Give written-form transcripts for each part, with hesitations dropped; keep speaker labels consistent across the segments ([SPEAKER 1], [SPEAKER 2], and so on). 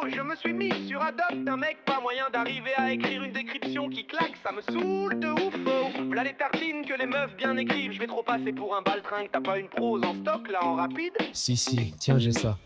[SPEAKER 1] je me suis mis sur Adopt, un mec, pas moyen d'arriver à écrire une description qui claque, ça me saoule de ouf. V'là les tartines que les meufs bien écrivent, je vais trop passer pour un baltringue, t'as pas une prose en stock là en rapide?
[SPEAKER 2] Si, tiens, j'ai ça.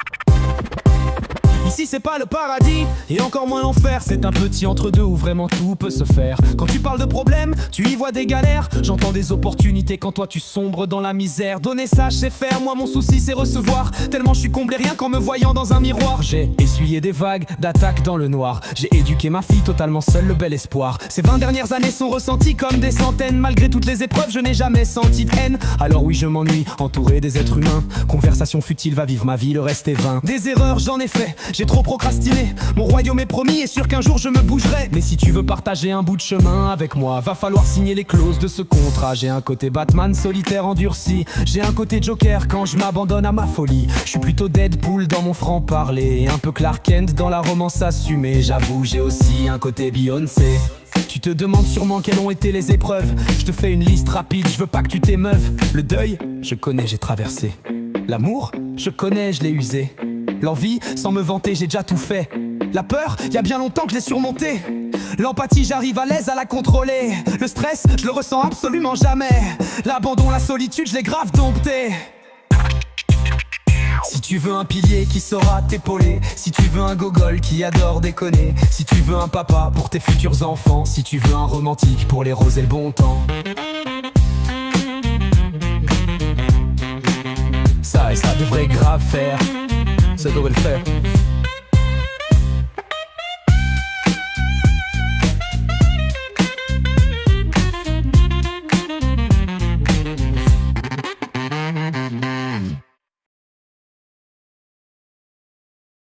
[SPEAKER 3] Ici c'est pas le paradis, et encore moins l'enfer. C'est un petit entre-deux où vraiment tout peut se faire. Quand tu parles de problèmes, tu y vois des galères. J'entends des opportunités quand toi tu sombres dans la misère. Donner ça, je sais faire, moi mon souci c'est recevoir. Tellement je suis comblé rien qu'en me voyant dans un miroir. J'ai essuyé des vagues d'attaques dans le noir. J'ai éduqué ma fille totalement seule, le bel espoir. Ces 20 dernières années sont ressenties comme des centaines. Malgré toutes les épreuves, je n'ai jamais senti de haine. Alors oui, je m'ennuie, entouré des êtres humains. Conversation futile, va vivre ma vie, le reste est vain. Des erreurs, j'en ai fait, j'ai trop procrastiné. Mon royaume est promis et sûr qu'un jour je me bougerai. Mais si tu veux partager un bout de chemin avec moi, va falloir signer les clauses de ce contrat. J'ai un côté Batman solitaire endurci, j'ai un côté Joker quand je m'abandonne à ma folie. Je suis plutôt Deadpool dans mon franc-parler, un peu Clark Kent dans la romance assumée. J'avoue, j'ai aussi un côté Beyoncé. Tu te demandes sûrement quelles ont été les épreuves. Je te fais une liste rapide, je veux pas que tu t'émeuves. Le deuil, je connais, j'ai traversé. L'amour, je connais, je l'ai usé. L'envie, sans me vanter, j'ai déjà tout fait. La peur, y a bien longtemps que je l'ai surmontée. L'empathie, j'arrive à l'aise à la contrôler. Le stress, je le ressens absolument jamais. L'abandon, la solitude, je l'ai grave dompté. Si tu veux un pilier qui saura t'épauler, si tu veux un gogol qui adore déconner, si tu veux un papa pour tes futurs enfants, si tu veux un romantique pour les roses et le bon temps. Ça et ça devrait grave faire, ça devrait le faire.